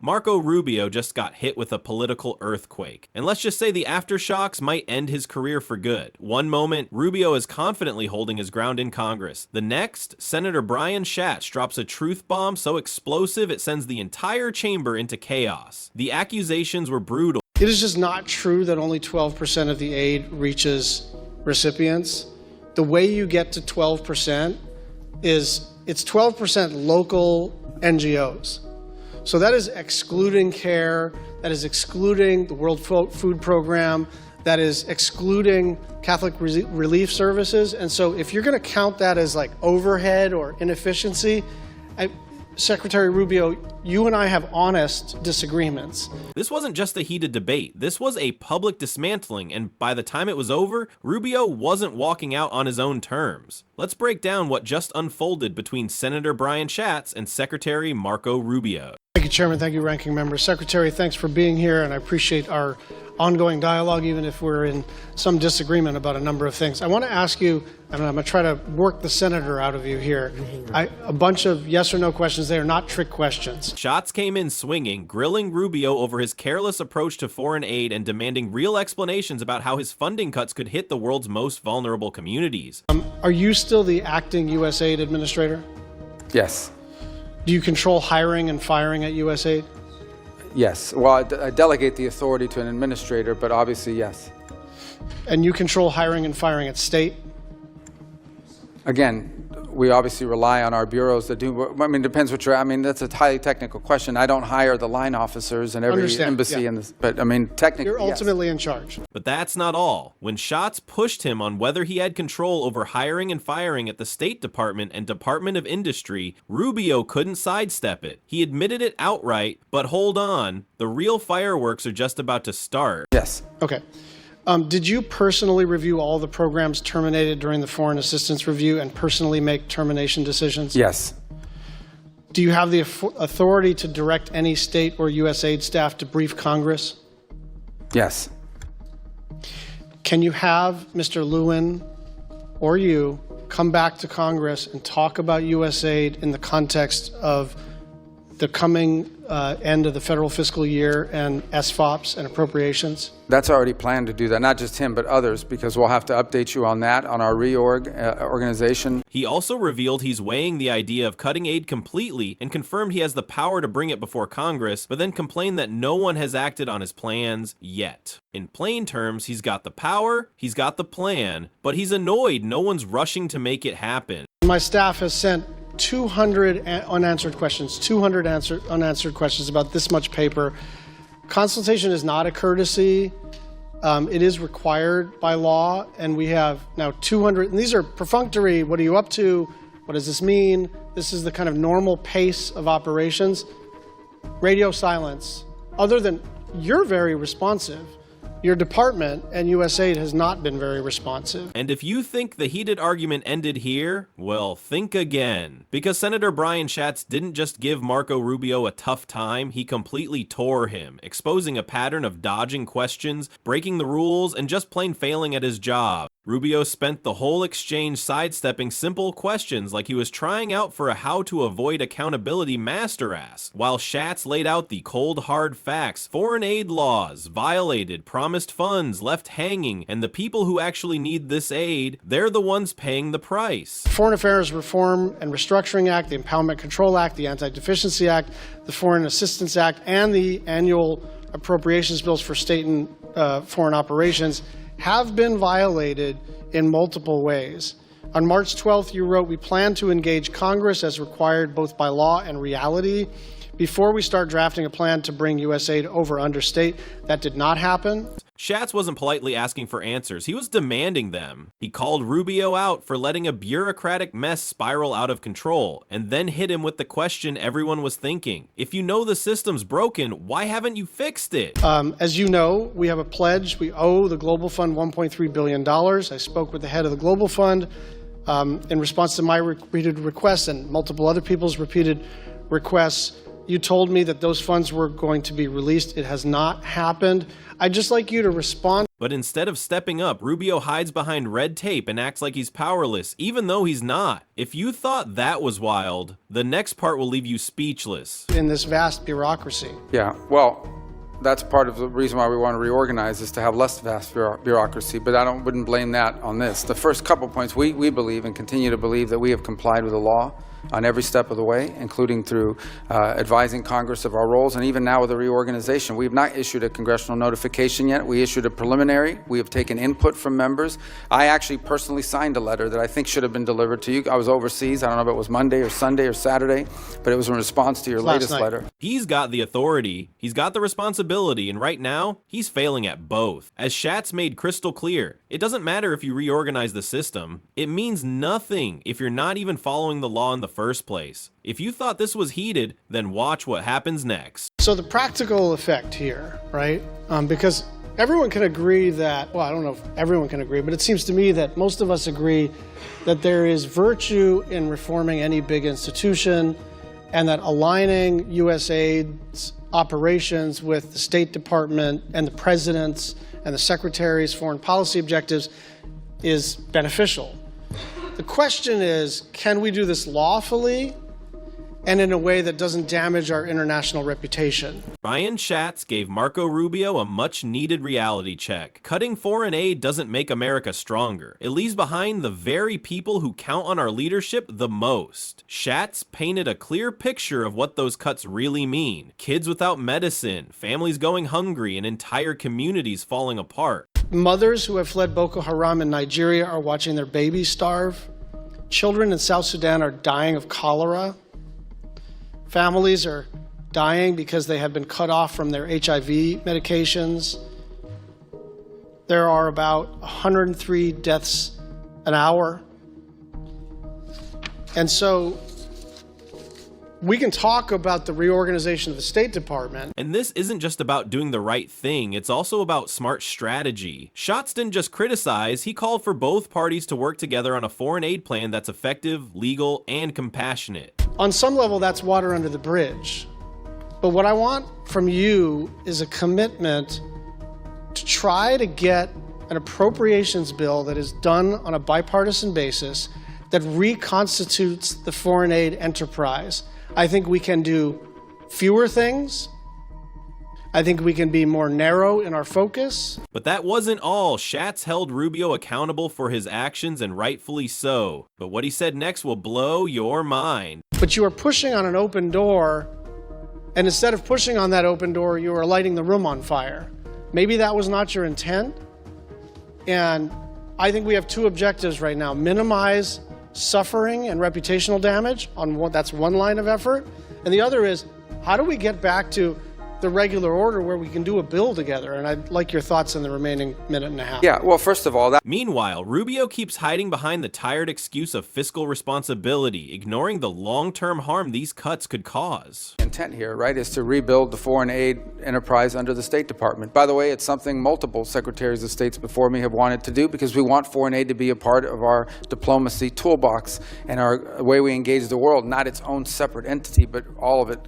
Marco Rubio just got hit with a political earthquake. And let's just say the aftershocks might end his career for good. One moment, Rubio is confidently holding his ground in Congress. The next, Senator Brian Schatz drops a truth bomb so explosive it sends the entire chamber into chaos. The accusations were brutal. It is just not true that only 12% of the aid reaches recipients. The way you get to 12% is it's 12% local NGOs. So that is excluding CARE, that is excluding the World Food Program, that is excluding Catholic Relief Services. And so if you're going to count that as like overhead or inefficiency, Secretary Rubio, you and I have honest disagreements. This wasn't just a heated debate. This was a public dismantling, and by the time it was over, Rubio wasn't walking out on his own terms. Let's break down what just unfolded between Senator Brian Schatz and Secretary Marco Rubio. Thank you, Chairman. Thank you, Ranking Member. Secretary, thanks for being here, and I appreciate our ongoing dialogue, even if we're in some disagreement about a number of things. I want to ask you, and I'm going to try to work the senator out of you here, a bunch of yes or no questions. They are not trick questions. Schatz came in swinging, grilling Rubio over his careless approach to foreign aid and demanding real explanations about how his funding cuts could hit the world's most vulnerable communities. Are you still the acting USAID administrator? Yes. Do you control hiring and firing at USAID? Yes. Well, I delegate the authority to an administrator, but obviously, yes. And you control hiring and firing at state? Again, we obviously rely on our bureaus to do, I mean, it depends what you're, I mean, that's a highly technical question. I don't hire the line officers in every embassy in this, but I mean, technically, you're ultimately in charge. But that's not all. When Schatz pushed him on whether he had control over hiring and firing at the State Department and Department of Industry, Rubio couldn't sidestep it. He admitted it outright, but hold on, the real fireworks are just about to start. Yes. Okay. Did you personally review all the programs terminated during the foreign assistance review and personally make termination decisions? Yes. Do you have the authority to direct any state or USAID staff to brief Congress? Yes. Can you have Mr. Lewin or you come back to Congress and talk about USAID in the context of the coming end of the federal fiscal year and SFOPs and appropriations? That's already planned to do that, not just him, but others, because we'll have to update you on that, on our reorg organization. He also revealed he's weighing the idea of cutting aid completely and confirmed he has the power to bring it before Congress, but then complained that no one has acted on his plans yet. In plain terms, he's got the power, he's got the plan, but he's annoyed no one's rushing to make it happen. My staff has sent 200 unanswered questions, 200 unanswered questions about this much paper. Consultation is not a courtesy. It is required by law, and we have now 200, and these are perfunctory. What are you up to? What does this mean? This is the kind of normal pace of operations. Radio silence. Other than you're very responsive, your department and USAID has not been very responsive. And if you think the heated argument ended here, well, think again. Because Senator Brian Schatz didn't just give Marco Rubio a tough time, he completely tore him, exposing a pattern of dodging questions, breaking the rules, and just plain failing at his job. Rubio spent the whole exchange sidestepping simple questions like he was trying out for a how to avoid accountability master ass, while Schatz laid out the cold hard facts, foreign aid laws, violated, promised funds, left hanging, and the people who actually need this aid, they're the ones paying the price. Foreign Affairs Reform and Restructuring Act, the Empowerment Control Act, the Anti-Deficiency Act, the Foreign Assistance Act, and the annual appropriations bills for state and foreign operations have been violated in multiple ways. On March 12th, you wrote, "We plan to engage Congress as required both by law and reality before we start drafting a plan to bring USAID over under state." That did not happen. Schatz wasn't politely asking for answers, he was demanding them. He called Rubio out for letting a bureaucratic mess spiral out of control, and then hit him with the question everyone was thinking. If you know the system's broken, why haven't you fixed it? As you know, we have a pledge. We owe the Global Fund $1.3 billion. I spoke with the head of the Global Fund in response to my repeated requests and multiple other people's repeated requests. You told me that those funds were going to be released. It has not happened. I'd just like you to respond. But instead of stepping up, Rubio hides behind red tape and acts like he's powerless, even though he's not. If you thought that was wild, the next part will leave you speechless. In this vast bureaucracy. Yeah, well, that's part of the reason why we want to reorganize, is to have less vast bureaucracy, but wouldn't blame that on this. The first couple points, we believe and continue to believe that we have complied with the law on every step of the way, including through advising Congress of our roles, and even now with the reorganization. We have not issued a congressional notification yet. We issued a preliminary. We have taken input from members. I actually personally signed a letter that I think should have been delivered to you. I was overseas. I don't know if it was Monday or Sunday or Saturday, but it was in response to your latest letter. He's got the authority, he's got the responsibility, and right now, he's failing at both. As Schatz made crystal clear, it doesn't matter if you reorganize the system. It means nothing if you're not even following the law in the first place. If you thought this was heated, then watch what happens next. So the practical effect here, right? Because everyone can agree that, well, I don't know if everyone can agree, but it seems to me that most of us agree that there is virtue in reforming any big institution, and that aligning USAID's operations with the State Department and the President's and the Secretary's foreign policy objectives is beneficial. The question is, can we do this lawfully and in a way that doesn't damage our international reputation? Brian Schatz gave Marco Rubio a much-needed reality check. Cutting foreign aid doesn't make America stronger. It leaves behind the very people who count on our leadership the most. Schatz painted a clear picture of what those cuts really mean. Kids without medicine, families going hungry, and entire communities falling apart. Mothers who have fled Boko Haram in Nigeria are watching their babies starve. Children in South Sudan are dying of cholera. Families are dying because they have been cut off from their HIV medications. There are about 103 deaths an hour. And so we can talk about the reorganization of the State Department. And this isn't just about doing the right thing, it's also about smart strategy. Schatz didn't just criticize, he called for both parties to work together on a foreign aid plan that's effective, legal, and compassionate. On some level, that's water under the bridge. But what I want from you is a commitment to try to get an appropriations bill that is done on a bipartisan basis that reconstitutes the foreign aid enterprise. I think we can do fewer things. I think we can be more narrow in our focus. But that wasn't all. Schatz held Rubio accountable for his actions, and rightfully so. But what he said next will blow your mind. But you are pushing on an open door, and instead of pushing on that open door, you are lighting the room on fire. Maybe that was not your intent. And I think we have two objectives right now: minimize suffering and reputational damage that's one line of effort, and the other is, how do we get back to the regular order where we can do a bill together? And I'd like your thoughts in the remaining minute and a half. Yeah, well, first of all, Meanwhile, Rubio keeps hiding behind the tired excuse of fiscal responsibility, ignoring the long-term harm these cuts could cause. Intent here, right, is to rebuild the foreign aid enterprise under the State Department. By the way, it's something multiple secretaries of states before me have wanted to do, because we want foreign aid to be a part of our diplomacy toolbox and our way we engage the world, not its own separate entity, but all of it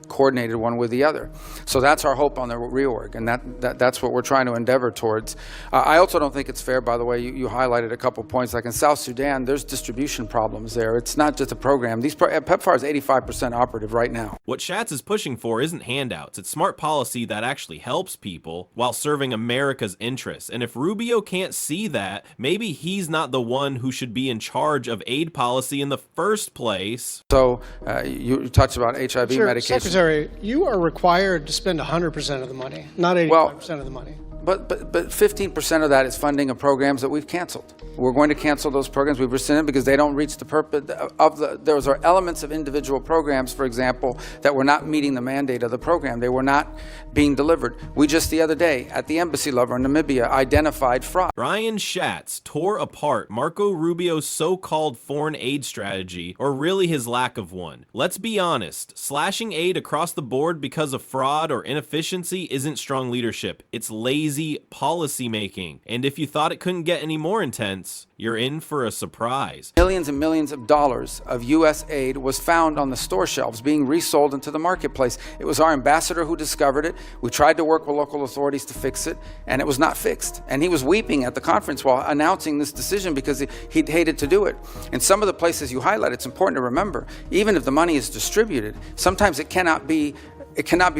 coordinated one with the other. So that's our hope on the reorg, and that's what we're trying to endeavor towards. I also don't think it's fair, by the way, you highlighted a couple points, like in South Sudan, there's distribution problems there. It's not just a program. PEPFAR is 85% operative right now. What Schatz is pushing for isn't handouts, it's smart policy that actually helps people while serving America's interests. And if Rubio can't see that, maybe he's not the one who should be in charge of aid policy in the first place. So you touched about HIV medication. Secretary, you are required to spend 100% of the money, not 85% of the money. But 15% of that is funding of programs that we've canceled. We're going to cancel those programs we've rescinded because they don't reach the purpose of those are elements of individual programs, for example, that were not meeting the mandate of the program. They were not being delivered. We just the other day at the embassy level in Namibia identified fraud. Brian Schatz tore apart Marco Rubio's so-called foreign aid strategy, or really his lack of one. Let's be honest, slashing aid across the board because of fraud or inefficiency isn't strong leadership. It's lazy lazy policymaking. And if you thought it couldn't get any more intense, you're in for a surprise. Millions and millions of dollars of U.S. aid was found on the store shelves being resold into the marketplace. It was our ambassador who discovered it. We tried to work with local authorities to fix it, and it was not fixed. And he was weeping at the conference while announcing this decision because he'd hated to do it. In some of the places you highlight, it's important to remember, even if the money is distributed, sometimes it cannot be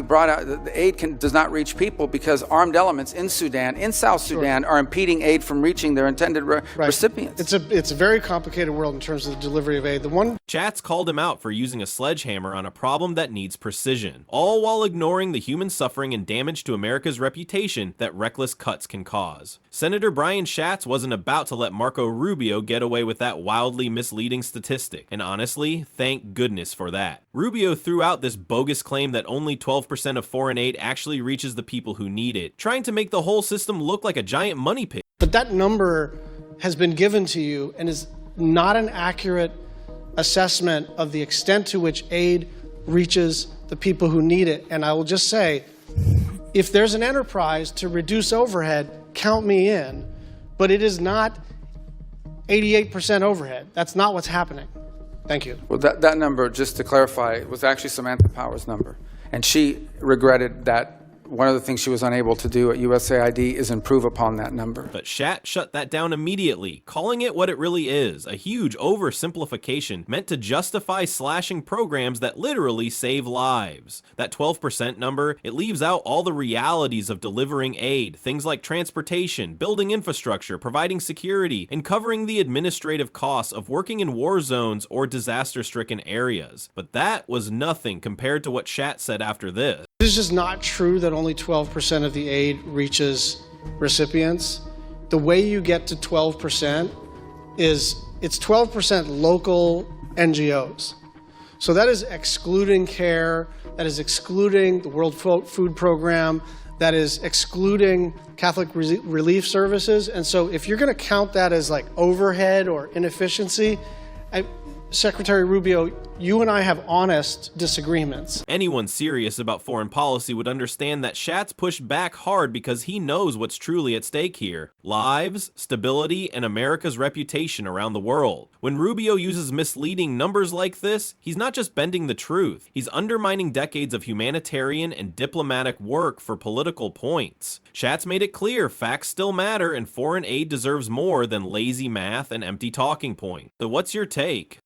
brought out. The aid does not reach people because armed elements in Sudan, in South Sudan, are impeding aid from reaching their intended recipients. It's a very complicated world in terms of the delivery of aid. Schatz called him out for using a sledgehammer on a problem that needs precision, all while ignoring the human suffering and damage to America's reputation that reckless cuts can cause. Senator Brian Schatz wasn't about to let Marco Rubio get away with that wildly misleading statistic, and honestly, thank goodness for that. Rubio threw out this bogus claim that only 12% of foreign aid actually reaches the people who need it, trying to make the whole system look like a giant money pit. But that number has been given to you and is not an accurate assessment of the extent to which aid reaches the people who need it. And I will just say, if there's an enterprise to reduce overhead, count me in. But it is not 88% overhead. That's not what's happening. Thank you. Well, that number, just to clarify, was actually Samantha Power's number. And she regretted that one of the things she was unable to do at USAID is improve upon that number. But Schatz shut that down immediately, calling it what it really is, a huge oversimplification meant to justify slashing programs that literally save lives. That 12% number, it leaves out all the realities of delivering aid, things like transportation, building infrastructure, providing security, and covering the administrative costs of working in war zones or disaster-stricken areas. But that was nothing compared to what Schatz said after this. It is just not true that only 12% of the aid reaches recipients. The way you get to 12% is it's 12% local NGOs. So that is excluding CARE, that is excluding the World Food Program, that is excluding Catholic Relief Services. And so if you're going to count that as like overhead or inefficiency, Secretary Rubio, you and I have honest disagreements. Anyone serious about foreign policy would understand that Schatz pushed back hard because he knows what's truly at stake here: lives, stability, and America's reputation around the world. When Rubio uses misleading numbers like this, he's not just bending the truth, he's undermining decades of humanitarian and diplomatic work for political points. Schatz made it clear facts still matter and foreign aid deserves more than lazy math and empty talking points. So what's your take?